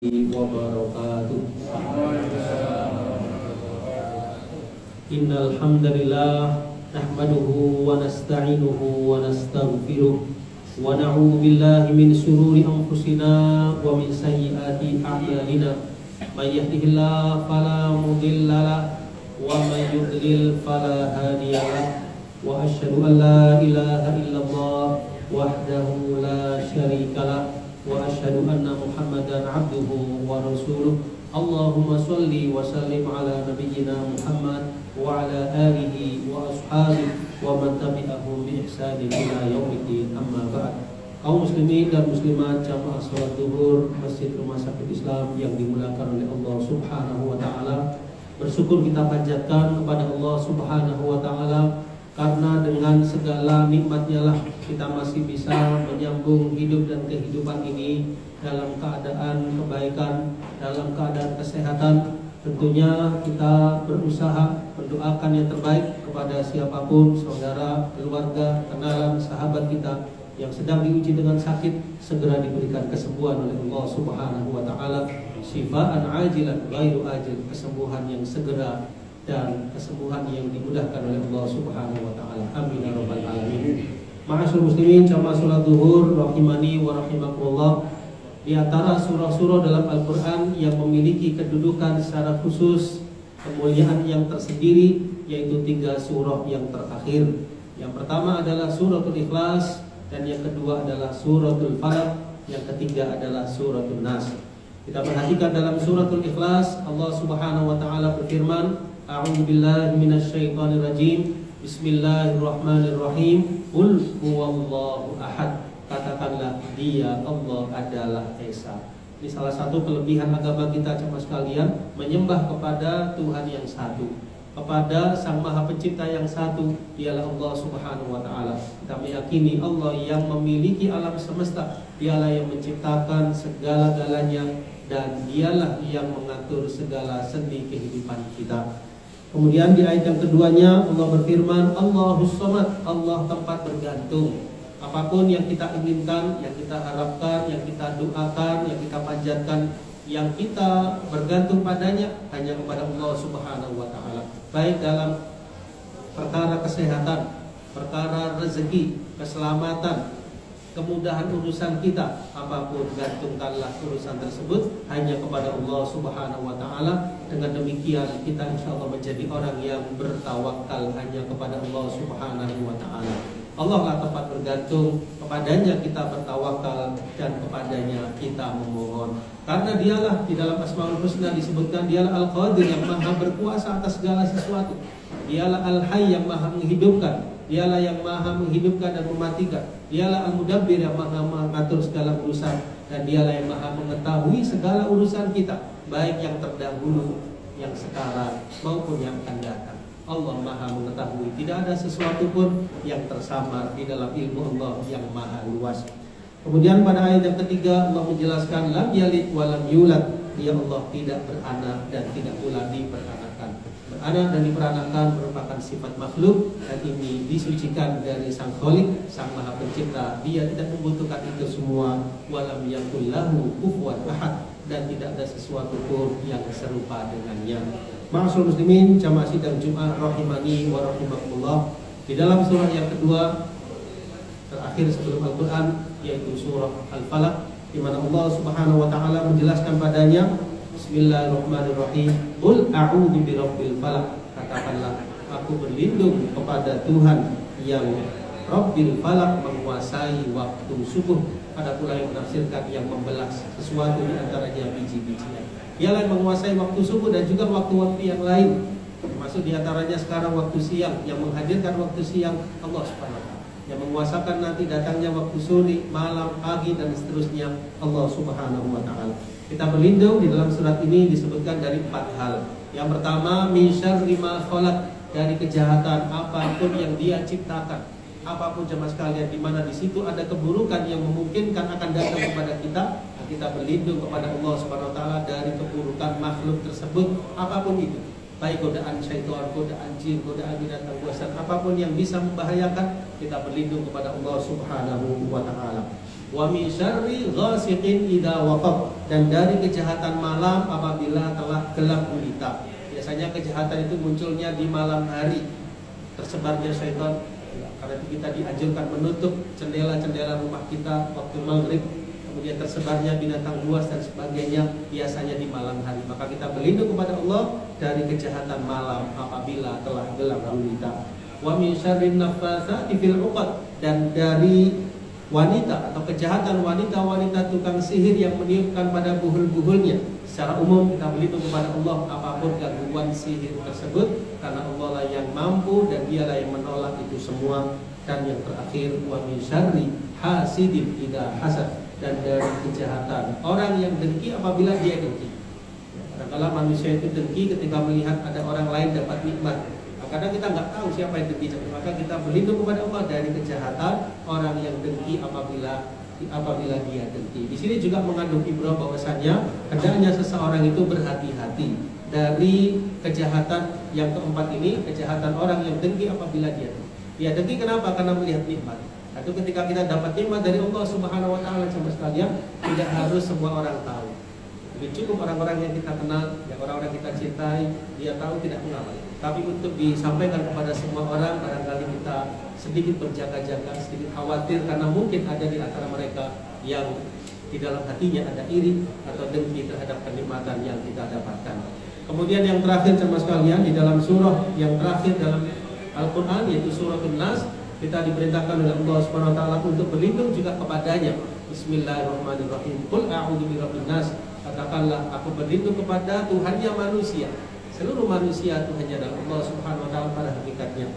wabarakatuh. Innal hamdalillah nahmaduhu wa nasta'inuhu wa nastaghfiruh wa na'udzu billahi min shururi anfusina wa min sayyiati a'malina. May yahdihillahu fala mudilla lahu wa may yudlil fala hadiya lahu. Wa asyhadu an la ilaha illallah wahdahu la syarika lahu wa asyhadu anna Muhammadan abduhu wa rasuluh. Allahumma shalli wa sallim ala nabiyyina Muhammad wa ala alihi wa ashabihi wa man tabi'ahum bi ihsanin ila yaumiddin. Amma ba'd. Kaum muslimin dan muslimat jamaah salat zuhur Masjid Rumah Sakit Islam yang dimuliakan oleh Allah Subhanahu wa taala, bersyukur kita panjatkan kepada Allah Subhanahu wa taala karena dengan segala nikmatnya lah kita masih bisa menyambung hidup dan kehidupan ini dalam keadaan kebaikan, dalam keadaan kesehatan. Tentunya kita berusaha mendoakan yang terbaik kepada siapapun, saudara, keluarga, kenalan, sahabat kita yang sedang diuji dengan sakit, segera diberikan kesembuhan oleh Allah Subhanahu wa taala, syifaan ajilan ghairu ajil, kesembuhan yang segera dan kesembuhan yang dimudahkan oleh Allah Subhanahu wa taala. Amin ya rabbal alamin. Ma'asyiral muslimin jamaah salat zuhur rahimani wa rahimakumullah, di antara surah-surah dalam Al-Qur'an yang memiliki kedudukan secara khusus, kemuliaan yang tersendiri, yaitu 3 surah yang terakhir. Yang pertama adalah suratul Ikhlas, dan yang kedua adalah suratul Falaq, yang ketiga adalah suratul Nas. Kita perhatikan dalam suratul Ikhlas, Allah Subhanahu wa taala berfirman, A'udzu billahi minasyaitonir rajim. Bismillahirrahmanirrahim. Qul huwallahu ahad. Katakanlah Dia Allah adalah Esa. Ini salah satu kelebihan agama kita jemaah sekalian, menyembah kepada Tuhan yang satu, kepada Sang Maha Pencipta yang satu, Dialah Allah Subhanahu wa taala. Kita meyakini Allah yang memiliki alam semesta, Dialah yang menciptakan segala-galanya, dan Dialah yang mengatur segala sendi kehidupan kita. Kemudian di ayat yang keduanya Allah berfirman, Allahus Samad, Allah tempat bergantung. Apapun yang kita inginkan, yang kita harapkan, yang kita doakan, yang kita panjatkan, yang kita bergantung padanya hanya kepada Allah Subhanahu wa taala. Baik dalam perkara kesehatan, perkara rezeki, keselamatan, kemudahan urusan kita, apapun gantungkanlah urusan tersebut hanya kepada Allah Subhanahu wa taala. Dengan demikian kita insyaallah menjadi orang yang bertawakal hanya kepada Allah Subhanahu wa taala. Allah lah tempat bergantung, kepadanya kita bertawakal dan kepadanya kita memohon. Karena Dialah, di dalam Asmaul Husna disebutkan Dialah Al-Qadir yang maha berkuasa atas segala sesuatu. Dialah Al-Hayy yang maha menghidupkan, Dialah yang maha menghidupkan dan mematikan. Dialah Al-Mudabbir yang maha mengatur segala urusan, dan Dialah yang maha mengetahui segala urusan kita, baik yang terdahulu, yang sekarang, maupun yang akan datang. Allah maha mengetahui, tidak ada sesuatu pun yang tersamar di dalam ilmu Allah yang maha luas. Kemudian pada ayat yang ketiga Allah menjelaskan lam yalid wa lam yulad. Dia Allah tidak beranak dan tidak pula diperanakan. Beranak dan diperanakan merupakan sifat makhluk, dan ini disucikan dari Sang Khaliq, Sang Maha Pencipta. Dia tidak membutuhkan itu semua. Walam yakul lahu kufuwan ahad, dan tidak ada sesuatu pun yang serupa dengannya. Ma'asyiral muslimin jamaah sidang Jumat rahimani wa rahimakumullah, di dalam surah yang kedua terakhir sebelum Al-Qur'an, yaitu surah Al-Falaq, di mana Allah Subhanahu wa taala menjelaskan padanya, Bismillahirrahmanirrahim. Qul a'udzu birabbil falaq. Katakanlah aku berlindung kepada Tuhan yang Rabbil Falaq, menguasai waktu subuh. Ada pula yang menafsirkan yang membelah sesuatu di antaranya biji-bijian. Dialah yang menguasai waktu subuh dan juga waktu-waktu yang lain, termasuk di antaranya sekarang waktu siang. Yang menghadirkan waktu siang Allah Subhanahu wa taala. Yang menguasakan nanti datangnya waktu sore, malam, pagi, dan seterusnya Allah Subhanahu wa taala. Kita berlindung di dalam surat ini disebutkan dari 4 hal. Yang pertama, min syarri ma khalaq, dari kejahatan apapun yang Dia ciptakan. Apapun jemaah sekalian, di mana di situ ada keburukan yang memungkinkan akan datang kepada kita, kita berlindung kepada Allah Subhanahu wa taala dari keburukan makhluk tersebut, apapun itu. Baik godaan syaitan, godaan jin, godaan binatang buas, apapun yang bisa membahayakan, kita berlindung kepada Allah Subhanahu wa taala. Wa min syarri ghasiqin idza waqab, dan dari kejahatan malam apabila telah gelap gulita. Biasanya kejahatan itu munculnya di malam hari, tersebarnya syaitan. Karena itu kita dianjurkan menutup jendela-jendela rumah kita waktu maghrib, kemudian tersebarnya binatang buas dan sebagainya biasanya di malam hari. Maka kita berlindung kepada Allah dari kejahatan malam apabila telah gelap gulita. Wa min syarrin naffatsati fil 'uqad, dan dari wanita atau kejahatan wanita-wanita tukang sihir yang meniupkan pada buhul-buhulnya. Secara umum kita berlindung kepada Allah apapun gangguan sihir tersebut, karena Allah lah yang mampu dan Dialah yang menolak itu semua. Dan yang terakhir, wa min syarri hasidin idza hasad, dan dari kejahatan orang yang dengki apabila dia dengki. Kadang-kadang manusia itu dengki ketika melihat ada orang lain dapat nikmat. Kadang kita nggak tahu siapa yang dengki, maka kita berlindung kepada Allah dari kejahatan orang yang dengki apabila dia dengki. Di sini juga mengandung ibrah bahwasannya hendaknya seseorang itu berhati-hati dari kejahatan yang keempat ini, kejahatan orang yang dengki apabila dia dengki. Dia dengki kenapa? Karena melihat nikmat. Itu ketika kita dapat nikmat dari Allah Subhanahu wa taala, sama sekalian tidak harus semua orang tahu. Jadi cukup orang-orang yang kita kenal, yang orang-orang kita cintai, dia tahu tidak mengapa. Tapi untuk disampaikan kepada semua orang, barangkali kita sedikit berjaga-jaga, sedikit khawatir, karena mungkin ada di antara mereka yang di dalam hatinya ada iri atau dengki terhadap kenikmatan yang kita dapatkan. Kemudian yang terakhir sama sekalian, di dalam surah yang terakhir dalam Al-Quran, yaitu surah An-Nas, kita diperintahkan oleh Allah Subhanahu wa taala untuk berlindung juga kepadanya. Bismillahirrahmanirrahim. Qul a'udzu birabbin nas. Katakanlah, aku berlindung kepada Tuhannya manusia. Seluruh manusia Tuhannya adalah Allah Subhanahu wa taala pada hakikatnya.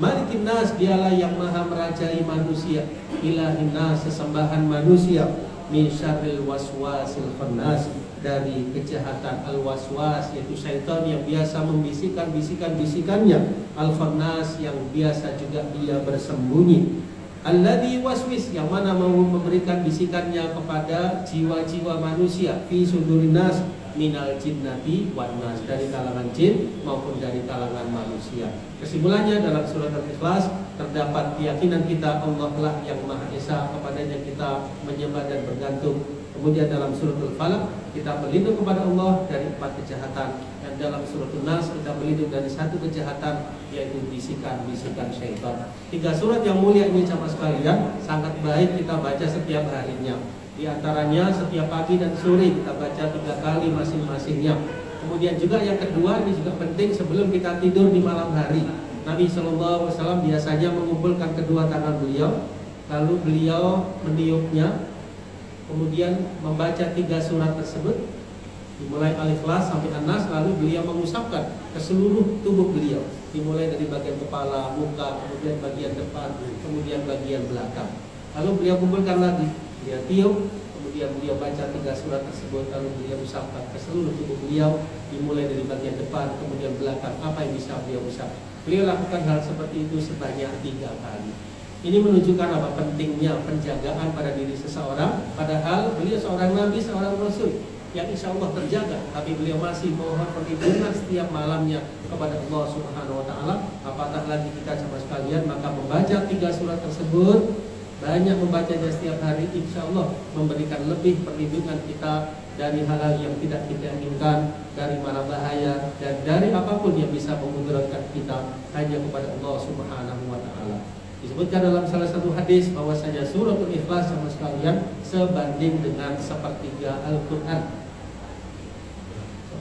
Malikin nas, Dialah yang maha merajai manusia. Ilahin nas, sesembahan manusia. Min syarril waswasil khannas, dari kejahatan al-waswas, yaitu syaitan yang biasa membisikkan bisikan-bisikannya. Al-khannas, yang biasa juga dia bersembunyi. Alladzi waswis, yang mana mau memberikan bisikannya kepada jiwa-jiwa manusia. Fi sudurin nas, minal jinnati wan nas, dari kalangan jin maupun dari kalangan manusia. Kesimpulannya dalam surat Al-Ikhlas terdapat keyakinan kita Allah lah yang Maha Esa, kepadanya kita menyembah dan bergantung. Kemudian dalam surat Al-Falaq kita berlindung kepada Allah dari 4 kejahatan, dan dalam surat An-Nas kita berlindung dari 1 kejahatan, yaitu bisikan-bisikan syaitan. 3 surat yang mulia ini sama sekalian sangat baik kita baca setiap harinya. Di antaranya setiap pagi dan sore kita baca 3 kali masing-masingnya. Kemudian juga yang kedua, ini juga penting, sebelum kita tidur di malam hari, Nabi SAW biasanya mengumpulkan kedua tangan beliau, lalu beliau meniupnya, kemudian membaca 3 surat tersebut, dimulai Al-Ikhlas sampai An-Nas, lalu beliau mengusapkan ke seluruh tubuh beliau, dimulai dari bagian kepala, muka, kemudian bagian depan, kemudian bagian belakang. Lalu beliau kumpulkan lagi, dia tiup, kemudian beliau baca 3 surat tersebut, lalu beliau usapkan ke seluruh tubuh beliau, dimulai dari bagian depan, kemudian belakang, apa yang bisa beliau usap. Beliau lakukan hal seperti itu sebanyak 3 kali. Ini menunjukkan apa pentingnya penjagaan pada diri seseorang, padahal beliau seorang nabi, seorang rasul yang insya Allah terjaga, tapi beliau masih mohon perlindungan setiap malamnya kepada Allah Subhanahu wa taala. Apatah lagi kita sama sekalian, maka membaca 3 surat tersebut, banyak membacanya setiap hari, insya Allah memberikan lebih perlindungan kita dari hal-hal yang tidak kita inginkan, dari mara bahaya, dan dari apapun yang bisa memudaratkan kita, hanya kepada Allah Subhanahu wa taala. Disebutkan dalam salah satu hadis bahwasanya suratul Ikhlas sama sekalian sebanding dengan sepertiga Al-Quran.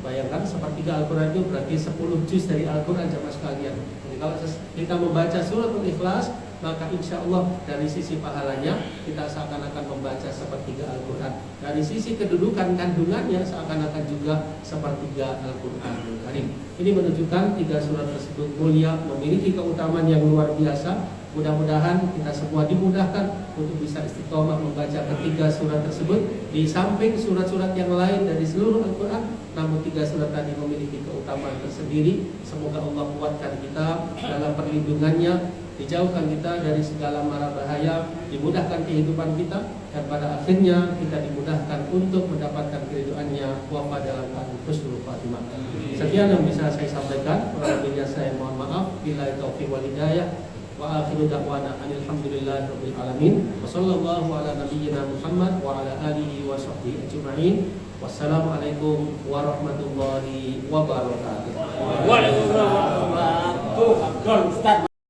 Bayangkan sepertiga Al-Quran itu berarti 10 juz dari Al-Quran sama sekalian. Jadi kalau kita membaca suratul Ikhlas, maka insya Allah dari sisi pahalanya kita seakan-akan membaca sepertiga Al-Quran. Dari sisi kedudukan kandungannya seakan-akan juga sepertiga Al-Quran. Ini menunjukkan 3 surat tersebut mulia, memiliki keutamaan yang luar biasa. Mudah-mudahan kita semua dimudahkan untuk bisa istiqomah membaca ketiga surat tersebut, di samping surat-surat yang lain dari seluruh Al-Quran. Namun 3 surat tadi memiliki keutamaan tersendiri. Semoga Allah kuatkan kita dalam perlindungannya, dijauhkan kita dari segala mara bahaya, dimudahkan kehidupan kita, dan pada akhirnya kita dimudahkan untuk mendapatkan keridhaannya, wafat dalam keadaan husnul khatimah. Sekian yang bisa saya sampaikan. Kurang lebihnya saya mohon maaf. Billahi taufiq wal hidayah. Wa akhiru da'wana alhamdulillahi rabbil alamin. Wa sallallahu ala nabiyyina Muhammad wa ala alihi wa sahbihi ajma'in. Wassalamualaikum warahmatullahi wabarakatuh. Waalaikumsalam warahmatullahi wabarakatuh.